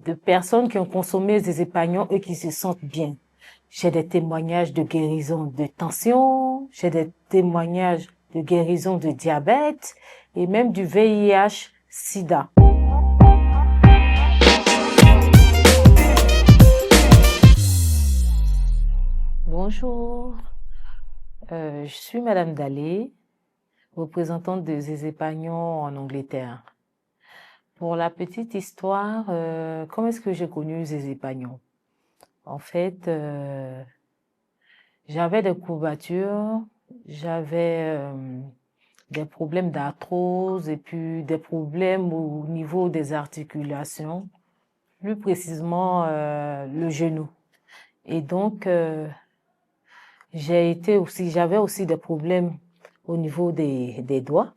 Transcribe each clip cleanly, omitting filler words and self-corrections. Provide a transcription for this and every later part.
de personnes qui ont consommé des épagnons et qui se sentent bien. J'ai des témoignages de guérison de tension, j'ai des témoignages de guérison de diabète et même du VIH/SIDA. Bonjour, je suis Madame Dallé, représentante de Zézépagnons en Angleterre. Pour la petite histoire, comment est-ce que j'ai connu Zézépagnons? En fait, j'avais des courbatures, j'avais des problèmes d'arthrose et puis des problèmes au niveau des articulations, plus précisément le genou. Et donc, j'avais aussi des problèmes au niveau des doigts.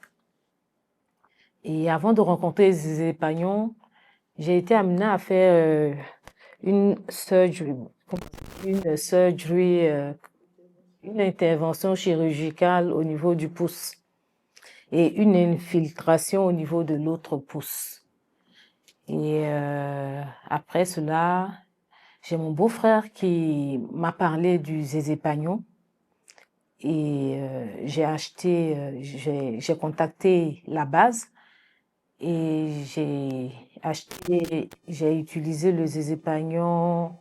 Et avant de rencontrer Zézépagnons, j'ai été amenée à faire une intervention chirurgicale au niveau du pouce et une infiltration au niveau de l'autre pouce. Et après cela, j'ai mon beau-frère qui m'a parlé du Zézépagnon et j'ai contacté la base et j'ai utilisé le Zézépagnon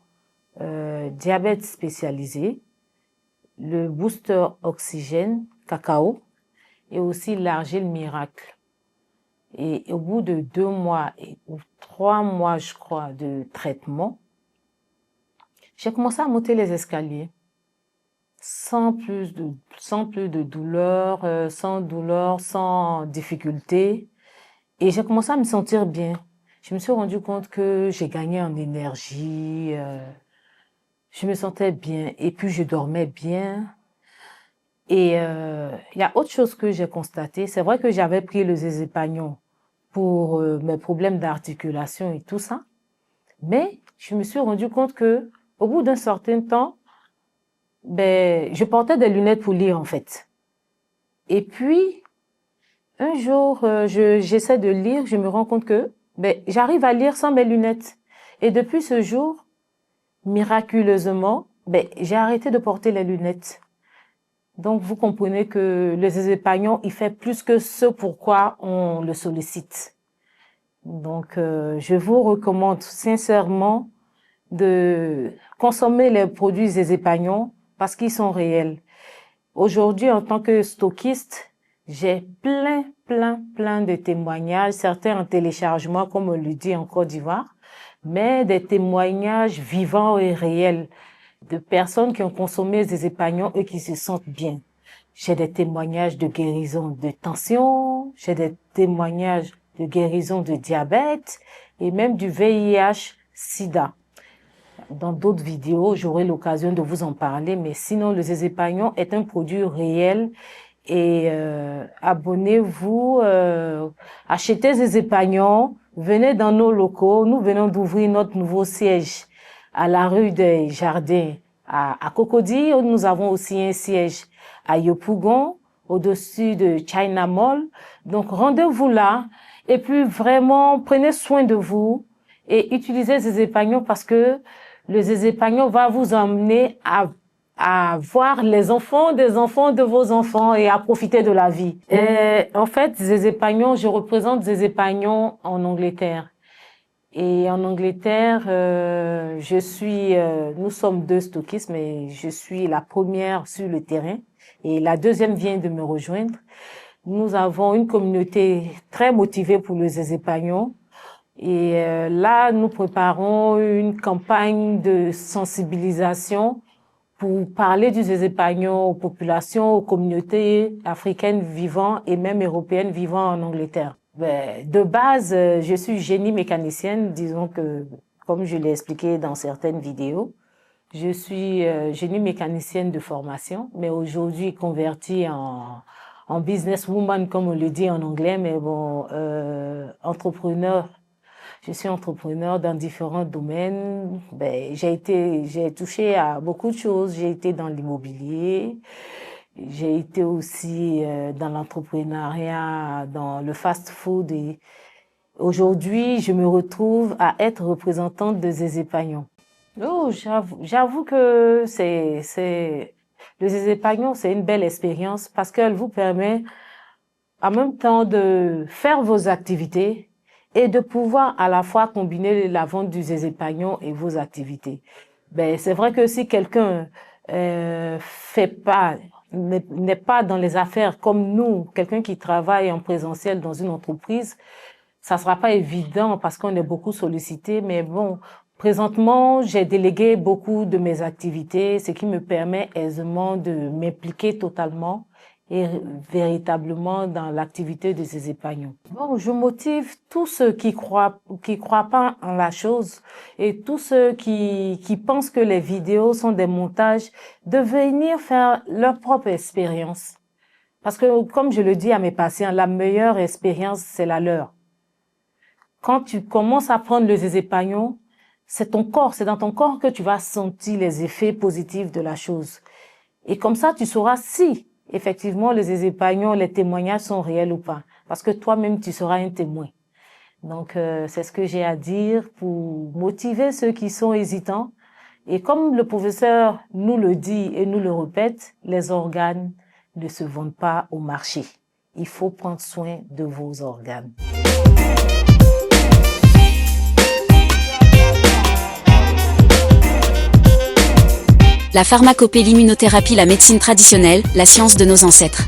diabète spécialisé, le booster oxygène cacao et aussi l'argile miracle. Et au bout de 2 mois ou 3 mois, je crois, de traitement, j'ai commencé à monter les escaliers sans plus de douleur, sans difficulté. Et j'ai commencé à me sentir bien. Je me suis rendu compte que j'ai gagné en énergie, je me sentais bien et puis je dormais bien. Et il y a autre chose que j'ai constaté. C'est vrai que j'avais pris le Zézépagnon pour mes problèmes d'articulation et tout ça. Mais je me suis rendu compte que au bout d'un certain temps, je portais des lunettes pour lire en fait. Et puis, un jour, j'essaie de lire, je me rends compte que j'arrive à lire sans mes lunettes. Et depuis ce jour, miraculeusement, j'ai arrêté de porter les lunettes. Donc, vous comprenez que le Zézépagnon, il fait plus que ce pourquoi on le sollicite. Donc, je vous recommande sincèrement de consommer les produits Zézépagnon parce qu'ils sont réels. Aujourd'hui, en tant que stockiste, j'ai plein de témoignages, certains en téléchargement, comme on le dit en Côte d'Ivoire, mais des témoignages vivants et réels de personnes qui ont consommé des épagnons et qui se sentent bien. J'ai des témoignages de guérison de tension, j'ai des témoignages de guérison de diabète et même du VIH/SIDA. Dans d'autres vidéos, j'aurai l'occasion de vous en parler, mais sinon, le Zézépagnon est un produit réel et abonnez-vous, achetez Zézépagnon, venez dans nos locaux. Nous venons d'ouvrir notre nouveau siège à la rue des Jardins à Cocody. Nous avons aussi un siège à Yopougon, au-dessus de China Mall. Donc, rendez-vous là et puis vraiment, prenez soin de vous et utilisez Zézépagnon parce que le Zézépagnon va vous emmener à voir les enfants des enfants de vos enfants et à profiter de la vie. En fait, Zézépagnon, je représente Zézépagnon en Angleterre. Et en Angleterre, nous sommes 2 stockistes, mais je suis la première sur le terrain et la deuxième vient de me rejoindre. Nous avons une communauté très motivée pour le Zézépagnon. Et là, nous préparons une campagne de sensibilisation pour parler du Zézépagnon aux populations, aux communautés africaines vivant et même européennes vivant en Angleterre. De base, je suis génie mécanicienne, disons que, comme je l'ai expliqué dans certaines vidéos, je suis génie mécanicienne de formation, mais aujourd'hui convertie en businesswoman, comme on le dit en anglais, mais bon, entrepreneur. Je suis entrepreneur dans différents domaines. J'ai touché à beaucoup de choses. J'ai été dans l'immobilier. J'ai été aussi dans l'entrepreneuriat, dans le fast-food et Aujourd'hui, je me retrouve à être représentante de Zézépagnon. Oh, j'avoue que le Zézépagnon, c'est une belle expérience parce qu'elle vous permet en même temps de faire vos activités et de pouvoir à la fois combiner la vente du Zézépagnon et vos activités. Ben, c'est vrai que si quelqu'un n'est pas dans les affaires comme nous, quelqu'un qui travaille en présentiel dans une entreprise, ça sera pas évident parce qu'on est beaucoup sollicité, mais bon, présentement, j'ai délégué beaucoup de mes activités, ce qui me permet aisément de m'impliquer totalement et véritablement dans l'activité de ces épargnants. Bon, je motive tous ceux qui croient pas en la chose et tous ceux qui pensent que les vidéos sont des montages de venir faire leur propre expérience. Parce que, comme je le dis à mes patients, la meilleure expérience, c'est la leur. Quand tu commences à prendre le Zézépagnon, c'est ton corps, c'est dans ton corps que tu vas sentir les effets positifs de la chose. Et comme ça, tu sauras si, effectivement, le Zézépagnon, les témoignages sont réels ou pas. Parce que toi-même, tu seras un témoin. Donc, c'est ce que j'ai à dire pour motiver ceux qui sont hésitants. Et comme le professeur nous le dit et nous le répète, les organes ne se vendent pas au marché. Il faut prendre soin de vos organes. La pharmacopée, l'immunothérapie, la médecine traditionnelle, la science de nos ancêtres.